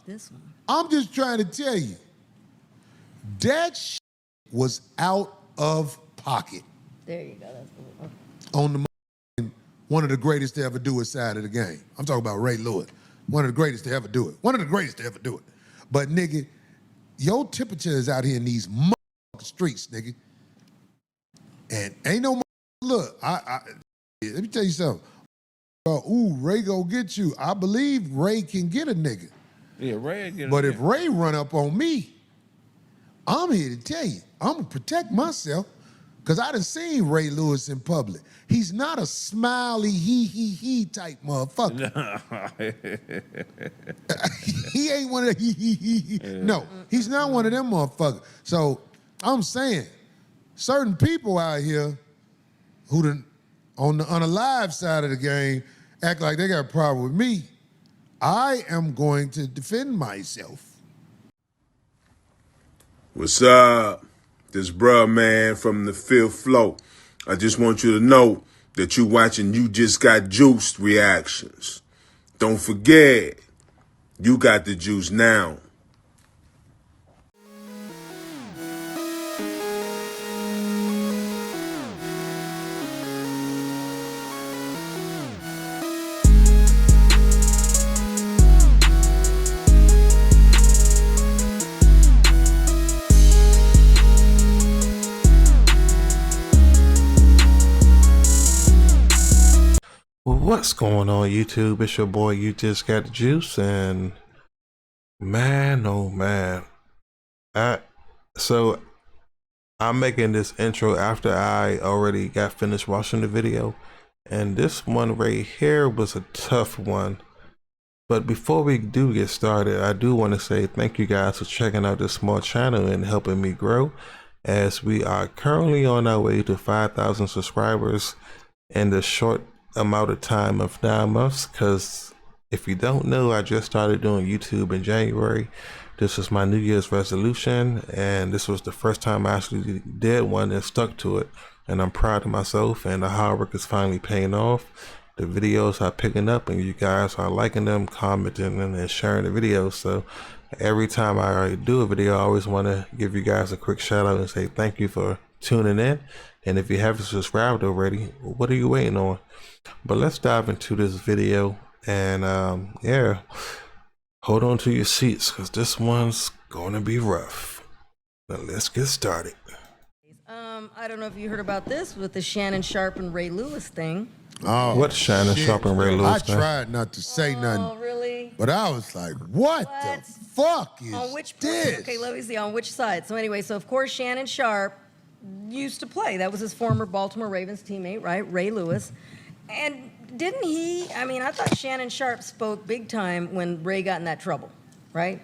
this one. I'm just trying to tell you, that shit was out of pocket. There you go. That's the On the one of the greatest to ever do it side of the game. I'm talking about Ray Lewis. One of the greatest to ever do it. One of the greatest to ever do it. But nigga, your temperature is out here in these motherfucking streets, nigga. And ain't no look, let me tell you something. Ooh, Ray go get you. I believe Ray can get a nigga. Yeah, Ray get a But nigga. if Ray run up on me, I'm here to tell you, I'm gonna protect myself. Because I done seen Ray Lewis in public. He's not a smiley he type motherfucker. He ain't one of the he. No, he's not one of them motherfuckers. So I'm saying, certain people out here who done, on the live side of the game, act like they got a problem with me. I am going to defend myself. What's up? This bruh man from the fifth floor. I just want you to know that you watching You Just Got Juiced reactions. Don't forget, you got the juice now. What's going on, YouTube? It's your boy, You Just Got the Juice, and man, oh man. So I'm making this intro after I already got finished watching the video, and this one right here was a tough one. But before we do get started, I do want to say thank you guys for checking out this small channel and helping me grow, as we are currently on our way to 5,000 subscribers in the short amount of time of 9 months. Because if you don't know, I just started doing YouTube in January. This was my New Year's resolution, and this was the first time I actually did one and stuck to it, and I'm proud of myself, and the hard work is finally paying off. The videos are picking up, and you guys are liking them, commenting, and sharing the videos. So every time I do a video, I always want to give you guys a quick shout out and say thank you for tuning in. And if you haven't subscribed already, what are you waiting on? But let's dive into this video, and yeah, hold on to your seats, because this one's gonna be rough. Now let's get started. I don't know if you heard about this with the Shannon Sharpe and Ray Lewis thing. Oh, What Shannon Sharpe and Ray Lewis I thing? tried not to say nothing. Oh, really? But I was like, what the fuck is On which this? Okay, let me see on which side. So anyway, so of course Shannon Sharpe used to play. That was his former Baltimore Ravens teammate, right? Ray Lewis. And didn't he, I mean, I thought Shannon Sharpe spoke big time when Ray got in that trouble, right?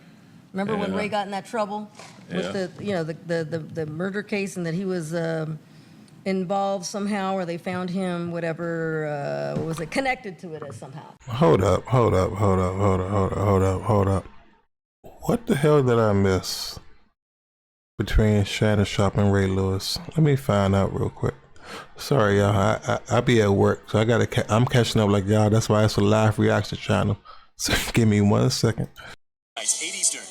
Remember when Ray got in that trouble with the, you know, the murder case, and that he was involved somehow, or they found him, whatever, was it connected to it as somehow? Hold up. What the hell did I miss between Shannon Sharpe and Ray Lewis? Let me find out real quick. Sorry, y'all. I be at work, so I'm catching up like y'all. That's why it's a live reaction channel. So give me 1 second. 8 Eastern.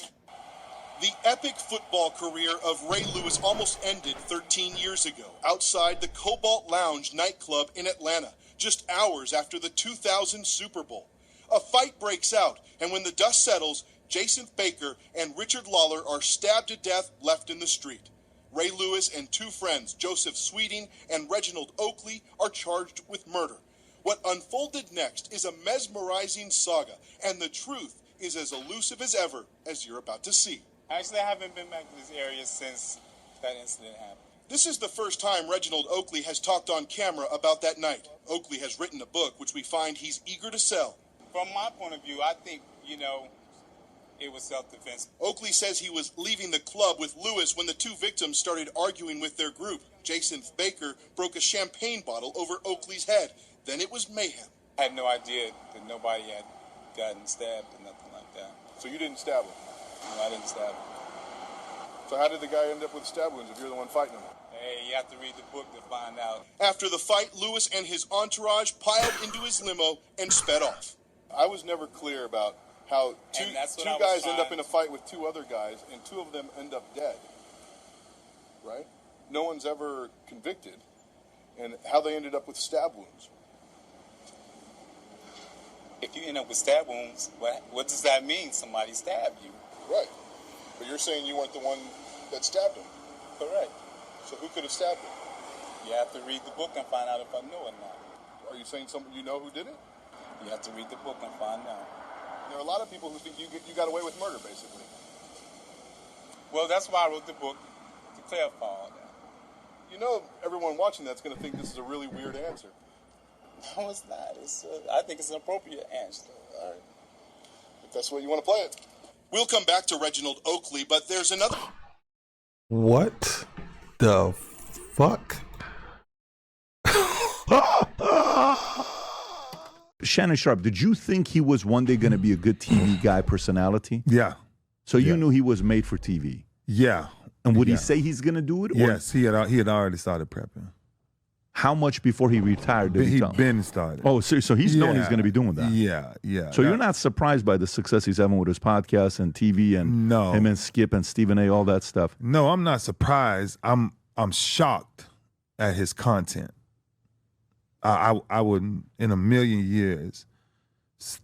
The epic football career of Ray Lewis almost ended 13 years ago outside the Cobalt Lounge nightclub in Atlanta, just hours after the 2000 Super Bowl. A fight breaks out, and when the dust settles, Jason Baker and Richard Lawler are stabbed to death, left in the street. Ray Lewis and 2 friends, Joseph Sweeting and Reginald Oakley, are charged with murder. What unfolded next is a mesmerizing saga, and the truth is as elusive as ever, as you're about to see. Actually, I haven't been back to this area since that incident happened. This is the first time Reginald Oakley has talked on camera about that night. Oakley has written a book, which we find he's eager to sell. From my point of view, I think, it was self-defense. Oakley says he was leaving the club with Lewis when the 2 victims started arguing with their group. Jason Baker broke a champagne bottle over Oakley's head. Then it was mayhem. I had no idea that nobody had gotten stabbed or nothing like that. So you didn't stab him? No, I didn't stab him. So how did the guy end up with stab wounds if you're the one fighting him? Hey, you have to read the book to find out. After the fight, Lewis and his entourage piled into his limo and sped off. I was never clear about how two And that's what two I was guys end up trying- in a fight with two other guys, and two of them end up dead. Right? No one's ever convicted, and how they ended up with stab wounds. If you end up with stab wounds, what does that mean? Somebody stabbed you. Right. But you're saying you weren't the one that stabbed him. Correct. So who could have stabbed him? You have to read the book and find out if I know or not. Are you saying someone you know who did it? You have to read the book and find out. There are a lot of people who think you got away with murder, basically. Well, that's why I wrote the book, to clarify all that. You know, everyone watching that's going to think this is a really weird answer. No, it's not. I think it's an appropriate answer. All right. If that's what you want to play it. We'll come back to Reginald Oakley, but there's another. What the fuck? Shannon Sharpe, did you think he was one day going to be a good TV guy personality? Yeah. So you knew he was made for TV. Yeah. And would he say he's going to do it? Or Yes, he had already started prepping. how much before he retired did he tell? He'd been started. Oh, so he's known he's going to be doing that. Yeah, yeah. So you're not surprised by the success he's having with his podcast and TV and him and Skip and Stephen A, all that stuff? No, I'm not surprised. I'm shocked at his content. I wouldn't, in a million years,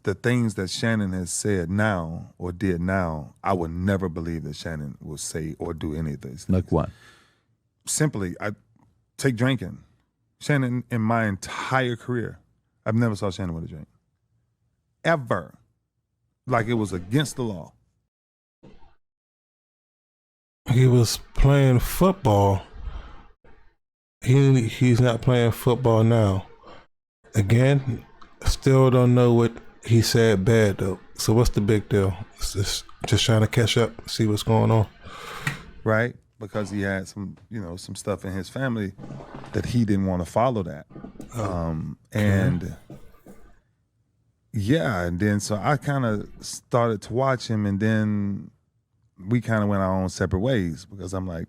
the things that Shannon has said now or did now, I would never believe that Shannon will say or do any of these things. Like what? Simply, I take drinking. Shannon, in my entire career, I've never saw Shannon with a drink. Ever. Like it was against the law. He was playing football. He's not playing football now. Again, still don't know what he said bad though. So what's the big deal? It's just trying to catch up, see what's going on. Right? Because he had some stuff in his family that he didn't want to follow that. And then so I kind of started to watch him, and then we kind of went our own separate ways because I'm like,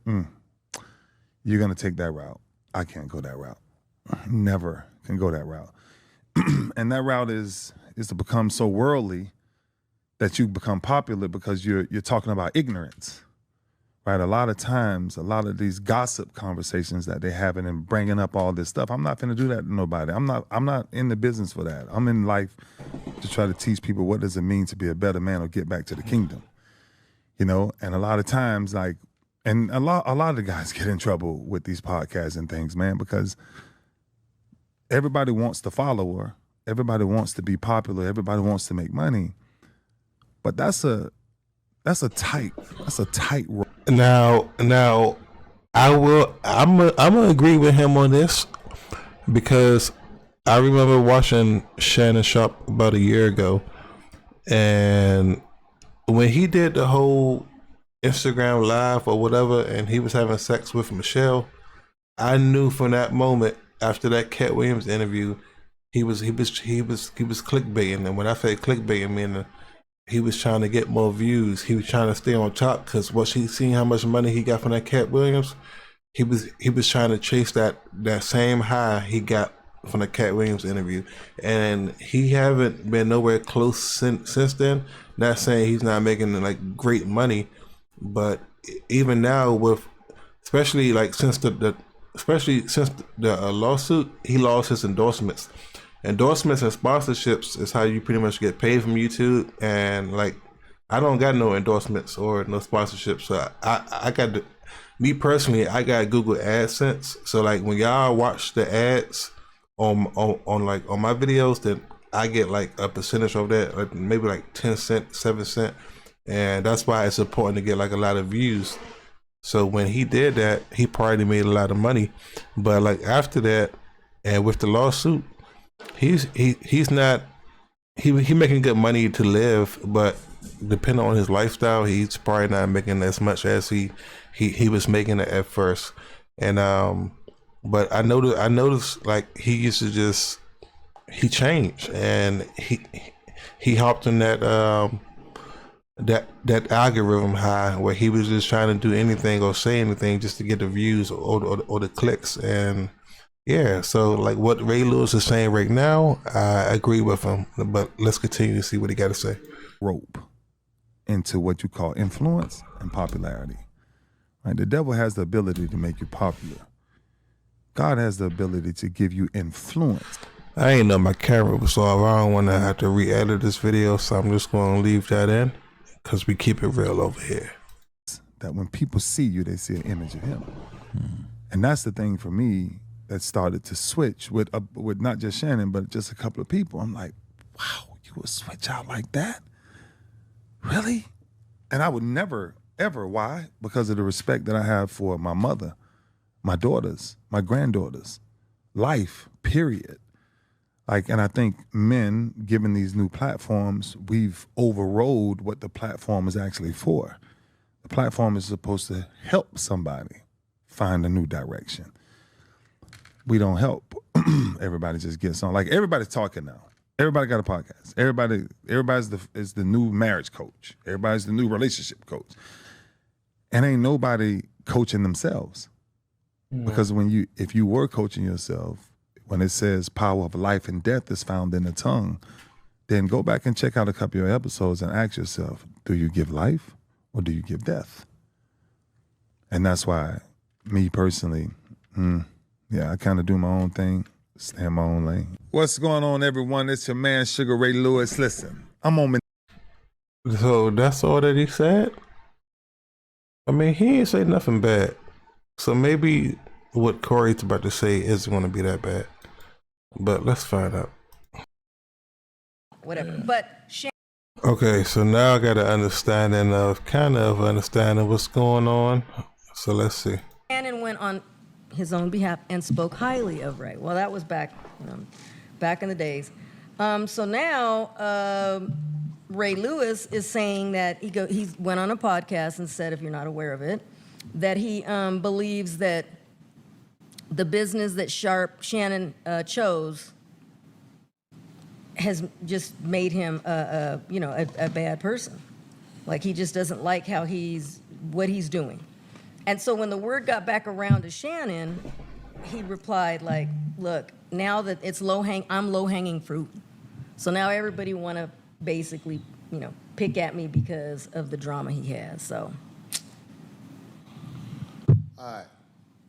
you're going to take that route. I can't go that route. Never can go that route. And that route is to become so worldly that you become popular because you're talking about ignorance. Right, a lot of times, a lot of these gossip conversations that they're having and bringing up all this stuff, I'm not finna do that to nobody. I'm not in the business for that. I'm in life to try to teach people what does it mean to be a better man or get back to the kingdom. And a lot of times, a lot of the guys get in trouble with these podcasts and things, man, because everybody wants the follower, everybody wants to be popular, everybody wants to make money, but that's a tight rope. Now, I'm gonna agree with him on this because I remember watching Shannon Sharpe about a year ago, and when he did the whole Instagram live or whatever, and he was having sex with Michelle, I knew from that moment after that Cat Williams interview, he was clickbaiting, and when I say clickbaiting, meaning he was trying to get more views. He was trying to stay on top because once he seen how much money he got from that Cat Williams, he was trying to chase that same high he got from the Cat Williams interview, and he haven't been nowhere close since then. Not saying he's not making like great money, but even now especially since the lawsuit, he lost his endorsements. Endorsements and sponsorships is how you pretty much get paid from YouTube, and I don't got no endorsements or no sponsorships. So I got me personally, I got Google AdSense. So when y'all watch the ads on my videos, then I get a percentage of that, maybe 10 cents, 7 cents, and that's why it's important to get a lot of views. So when he did that, he probably made a lot of money, but after that, and with the lawsuit, he's making good money to live, but depending on his lifestyle, he's probably not making as much as he was making it at first. And but I noticed he used to he changed, and he hopped in that algorithm high where he was just trying to do anything or say anything just to get the views or the clicks. And yeah, so what Ray Lewis is saying right now, I agree with him, but let's continue to see what he got to say. rope into what you call influence and popularity. Right? The devil has the ability to make you popular. God has the ability to give you influence. I ain't know my camera was off. I don't want to have to re-edit this video, so I'm just going to leave that in because we keep it real over here. That when people see you, they see an image of him. And that's the thing for me that started to switch with not just Shannon, but just a couple of people. I'm like, wow, you would switch out like that? Really? And I would never, ever. Why? Because of the respect that I have for my mother, my daughters, my granddaughters, life, period. Like, and I think men, given these new platforms, we've overrode what the platform is actually for. The platform is supposed to help somebody find a new direction. We don't help. Everybody just gets on. Like, everybody's talking now. Everybody got a podcast. Everybody's is the new marriage coach. Everybody's the new relationship coach. And ain't nobody coaching themselves. Because if you were coaching yourself, when it says power of life and death is found in the tongue, then go back and check out a couple of episodes and ask yourself, do you give life or do you give death? And that's why, me personally, I kind of do my own thing, stay in my own lane. What's going on, everyone? It's your man, Sugar Ray Lewis. Listen, I'm on. So that's all that he said? I mean, he ain't say nothing bad. So maybe what Corey's about to say isn't going to be that bad. But let's find out. Whatever. But Okay, so now I got an understanding of what's going on. So let's see. Shannon went on his own behalf and spoke highly of Ray. Well, that was back in the days. So now Ray Lewis is saying that he went on a podcast and said, if you're not aware of it, that he believes that the business that Shannon chose has just made him a bad person. Like, he just doesn't like what he's doing. And so when the word got back around to Shannon, he replied like, look, now that it's I'm low-hanging fruit. So now everybody want to basically, pick at me because of the drama he has, so. All right.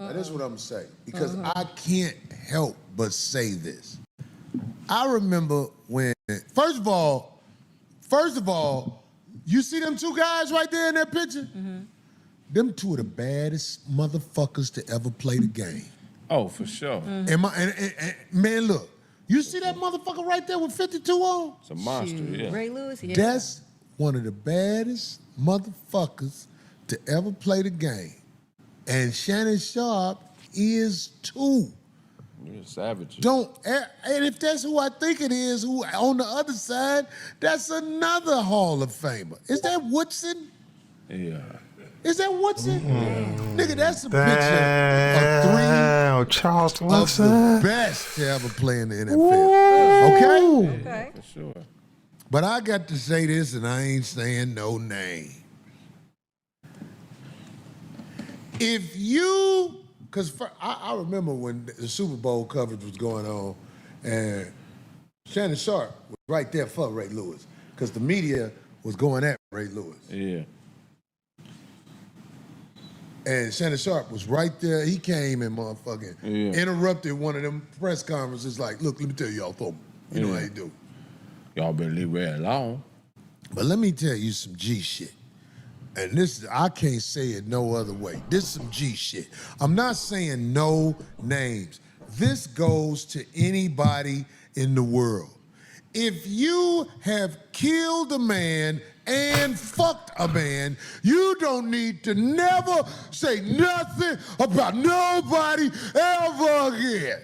Now, this is what I'm going to say, because I can't help but say this. I remember when, first of all, you see them two guys right there in that picture? Them two are the baddest motherfuckers to ever play the game. Oh, for sure. And man, look, you see that motherfucker right there with 52 on? It's a monster, yeah. Ray Lewis, yeah. That's one of the baddest motherfuckers to ever play the game. And Shannon Sharpe is too. You're a savage. And if that's who I think it is, who on the other side, that's another Hall of Famer. Is that Woodson? Yeah. Is that Woodson? Nigga, that's a picture of three Charles of Woodson. the best to ever play in the NFL. Okay? Okay. For sure. But I got to say this, and I ain't saying no name. If you, because I remember when the Super Bowl coverage was going on, and Shannon Sharpe was right there for Ray Lewis, because the media was going at Ray Lewis. Yeah. And Shannon Sharpe was right there. He came and motherfucking interrupted one of them press conferences like, look, let me tell y'all something. You know how you do. Y'all better leave Ray alone. But let me tell you some G shit. And this, I can't say it no other way. This is some G shit. I'm not saying no names. This goes to anybody in the world. If you have killed a man and fucked a man, you don't need to never say nothing about nobody ever again.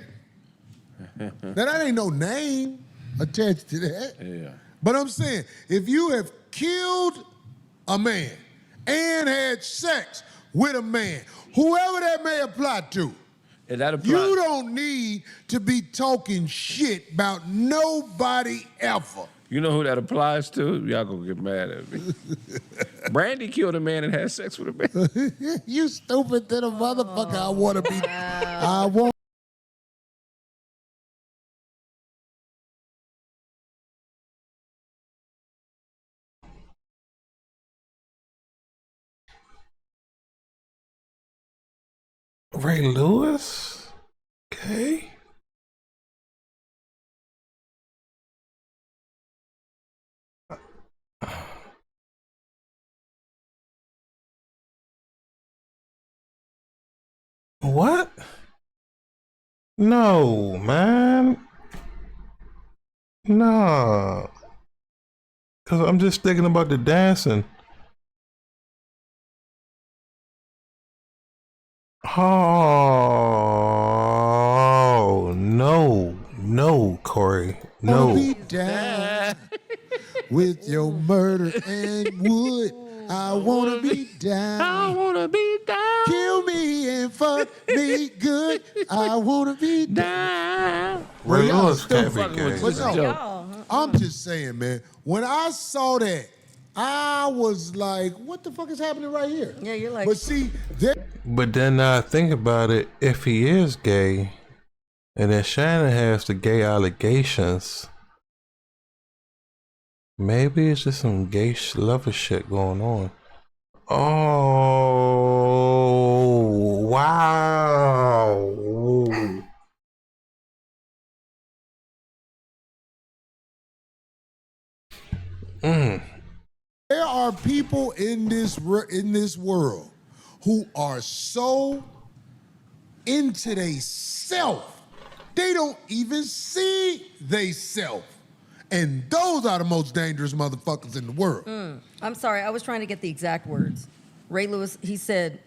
Now, that ain't no name attached to that. Yeah. But I'm saying, if you have killed a man and had sex with a man, whoever that may apply to, And that applies. you don't need to be talking shit about nobody ever. You know who that applies to? Y'all gonna get mad at me. Brandy killed a man and had sex with a man. You stupid little motherfucker. I want to be. I want. Ray Lewis? Okay. What? No, man. Nah. Cause I'm just thinking about the dancing. Oh no, Corey, no. Be down with your murder and wood. I wanna be down. I wanna be down. Kill me and fuck me good. I wanna be down. Ray y'all Lewis still can't be fucking with gay. you. But no, Y'all, I'm just saying, man. When I saw that, I was like, "What the fuck is happening right here?" Yeah, you're like- But see, there. But then I think about it. If he is gay, and then Shannon has the gay allegations, maybe it's just some gay lover shit going on. Oh wow! There are people in this world who are so into they self, they don't even see they self. And those are the most dangerous motherfuckers in the world. I'm sorry, I was trying to get the exact words. Ray Lewis, he said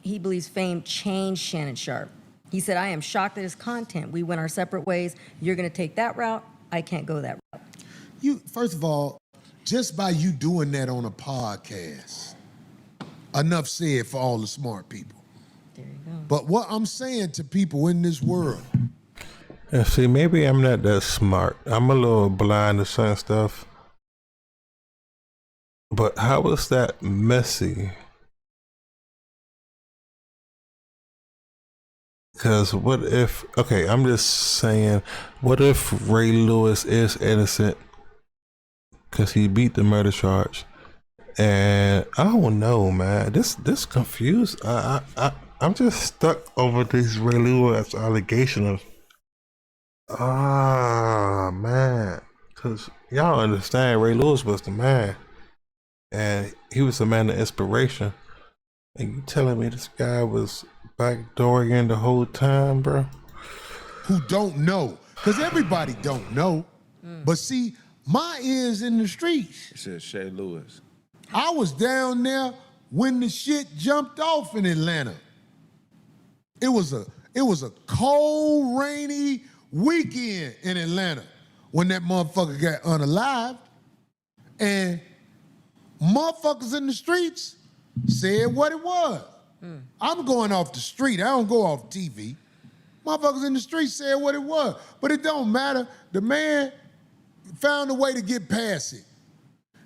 he believes fame changed Shannon Sharpe. He said, I am shocked at his content. We went our separate ways. You're going to take that route. I can't go that route. First of all, just by you doing that on a podcast, enough said for all the smart people. There you go. But what I'm saying to people in this world, And see, maybe I'm not that smart. I'm a little blind to certain stuff. But how is that messy? Because what if, okay, I'm just saying, what if Ray Lewis is innocent because he beat the murder charge? And I don't know, man. This confused. I'm just stuck over this Ray Lewis allegation of, man. Because y'all understand Ray Lewis was the man. And he was a man of inspiration. And you telling me this guy was backdooring the whole time, bro? who don't know, because everybody don't know. But see, my ears in the streets. It says Shay Lewis. I was down there when the shit jumped off in Atlanta. It was a cold, rainy weekend in Atlanta when that motherfucker got unalived. And motherfuckers in the streets said what it was. I'm going off the street. I don't go off TV. Motherfuckers in the street said what it was. But it don't matter. The man found a way to get past it.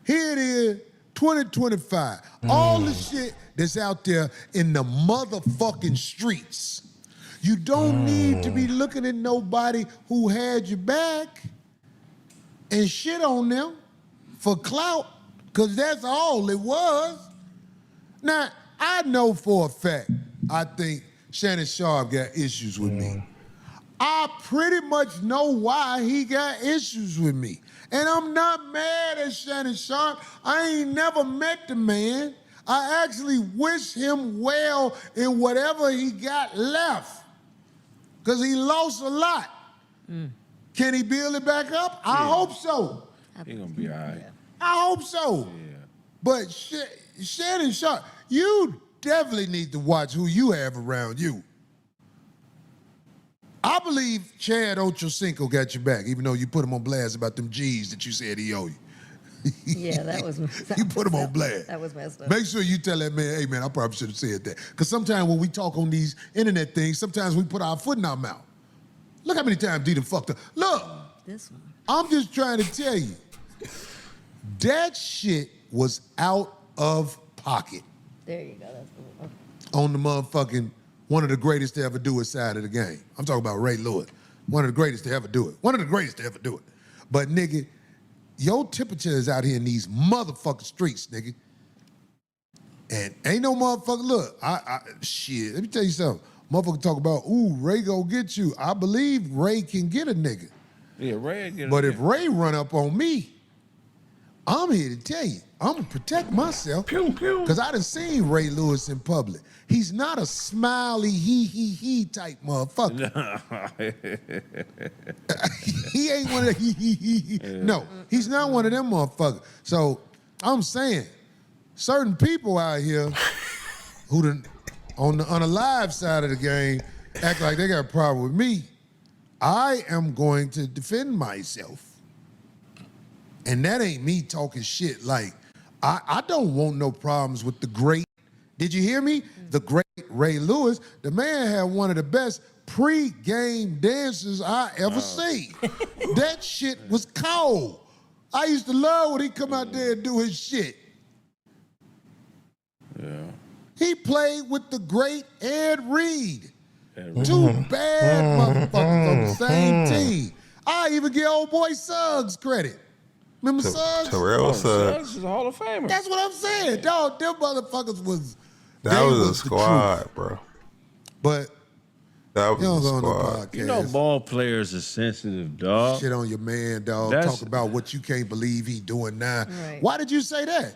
Here it is, 2025. All the shit that's out there in the motherfucking streets. You don't need to be looking at nobody who had your back and shit on them for clout, because that's all it was. Now, I know for a fact, I think Shannon Sharpe got issues with me. I pretty much know why he got issues with me. And I'm not mad at Shannon Sharpe. I ain't never met the man. I actually wish him well in whatever he got left, because he lost a lot. Can he build it back up? I hope so. He gonna be all right. I hope so. Yeah. But Shannon Sharpe, you definitely need to watch who you have around you. I believe Chad Ochocinco got your back, even though you put him on blast about them G's that you said he owe you. Yeah, that was You put him on blast. That was messed up. Make sure you tell that man, hey man, I probably should have said that. Because sometimes when we talk on these internet things, sometimes we put our foot in our mouth. Look how many times D done fucked up. Look, This one. I'm just trying to tell you, that shit was out of pocket There you go. That's the one. on the motherfucking, one of the greatest to ever do it side of the game. I'm talking about Ray Lewis. One of the greatest to ever do it. One of the greatest to ever do it. But nigga, your temperature is out here in these motherfucking streets, nigga. And ain't no motherfucker, look, shit, let me tell you something. Motherfucker talk about, ooh, Ray go get you. I believe Ray can get a nigga. Yeah, Ray. But if Ray run up on me, I'm here to tell you, I'm gonna protect myself. Pew, pew. Because I done seen Ray Lewis in public. He's not a smiley he type motherfucker. He ain't one of the he. No, he's not one of them motherfuckers. So I'm saying, certain people out here who done, on the live side of the game act like they got a problem with me. I am going to defend myself. And that ain't me talking shit. Like, I don't want no problems with the great, did you hear me? The great Ray Lewis. The man had one of the best pre-game dances I ever seen. That shit was cold. I used to love when he come out there and do his shit. Yeah. He played with the great Ed Reed. Two bad motherfuckers on the same team. I even give old boy Suggs credit. Remember Suggs? Terrell Suggs. Suggs is a Hall of Famer. That's what I'm saying. Dog, them motherfuckers was... That was a the squad, truth. bro. But that was you don't a go on the squad. podcast. You know, ball players are sensitive, dog. Shit on your man, dog. Talk about what you can't believe he doing now. Right. Why did you say that?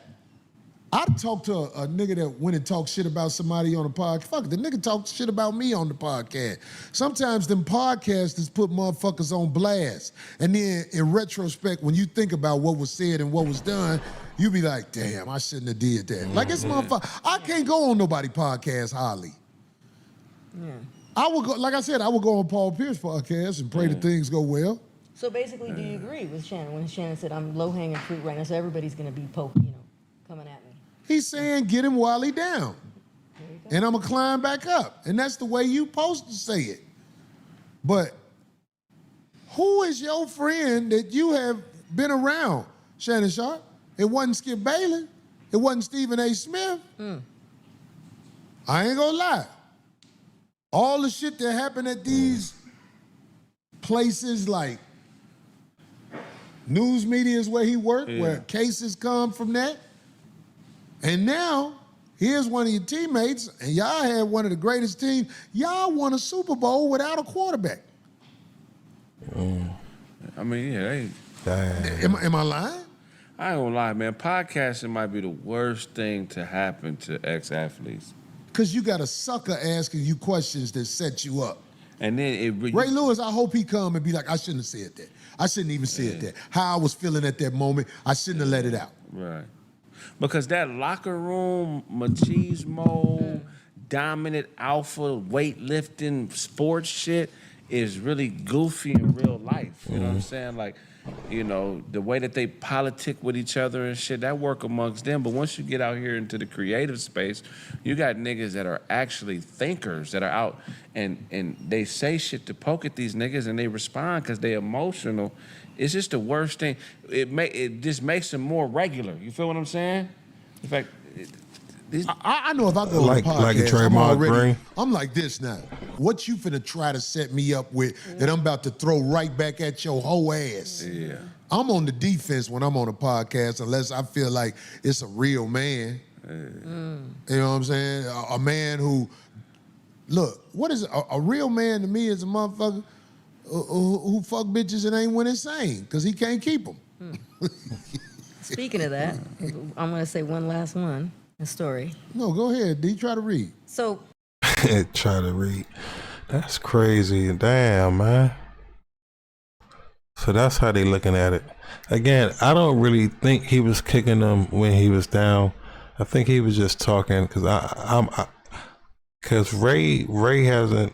I talked to a nigga that went and talked shit about somebody on the podcast. Fuck, the nigga talked shit about me on the podcast. Sometimes them podcasters put motherfuckers on blast. And then in retrospect, when you think about what was said and what was done, you be like, damn, I shouldn't have did that. Like it's motherfucker. I can't go on nobody podcast hardly. Yeah. I would go, like I said, I would go on Paul Pierce podcast and pray that things go well. So basically, do you agree with Shannon when Shannon said, I'm low-hanging fruit right now, so everybody's going to be coming at me? He's saying get him while he down. And I'm going to climb back up. And that's the way you supposed to say it. But who is your friend that you have been around, Shannon Sharpe? It wasn't Skip Bayless. It wasn't Stephen A. Smith. I ain't going to lie. All the shit that happened at these places like news media is where he worked, where cases come from that. And now, here's one of your teammates, and y'all had one of the greatest teams. Y'all won a Super Bowl without a quarterback. I mean, yeah, Am I lying? I ain't gonna lie, man. Podcasting might be the worst thing to happen to ex-athletes. Because you got a sucker asking you questions that set you up. And then Ray Lewis, I hope he come and be like, I shouldn't have said that. I shouldn't even said that. How I was feeling at that moment, I shouldn't have let it out. Right. Because that locker room machismo, dominant alpha, weightlifting, sports shit is really goofy in real life. You know what I'm saying? Like, you know, the way that they politic with each other and shit, that work amongst them. But once you get out here into the creative space, you got niggas that are actually thinkers that are out and they say shit to poke at these niggas and they respond because they emotional. It's just the worst thing. It just makes them more regular. You feel what I'm saying? In fact, I know if I go Like- to a podcast, like a I'm Draymond already, Green? I'm like this now. What you finna try to set me up with that I'm about to throw right back at your whole ass? Yeah. I'm on the defense when I'm on a podcast unless I feel like it's a real man. You know what I'm saying? A man who, look, what is it? A real man to me is a motherfucker who fuck bitches and ain't went insane because he can't keep them. Speaking of that, I'm going to say one last one, a story. No, go ahead, D. Try to read. So Try to read. That's crazy. Damn, man. So that's how they looking at it. Again, I don't really think he was kicking them when he was down. I think he was just talking because Ray hasn't.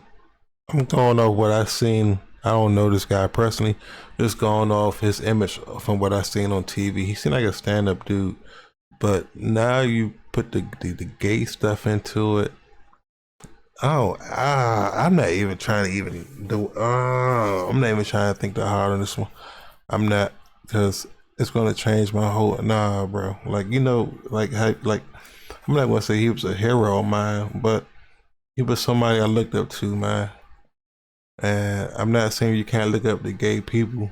I'm going off what I've seen. I don't know this guy personally. Just going off his image from what I've seen on TV. He seemed like a stand-up dude, but now you put the gay stuff into it. Oh, I'm not even trying to even do. I'm not even trying to think that hard on this one. I'm not, because it's gonna change my whole. Nah, bro. Like, you know, like I'm not gonna say he was a hero of mine, but he was somebody I looked up to, man. And I'm not saying you can't look up to gay people,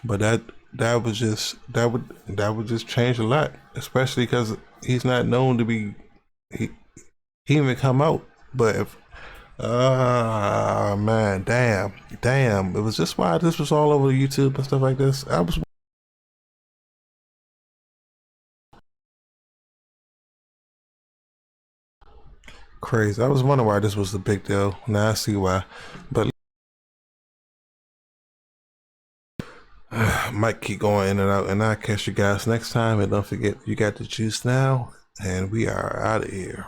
but that would just change a lot, especially because he's not known to be. He even come out, but if Man, damn. It was just why this was all over YouTube and stuff like this. I was crazy. I was wondering why this was the big deal. Now I see why. But might keep going in and out, and I'll catch you guys next time. And don't forget, you got the juice now, and we are out of here.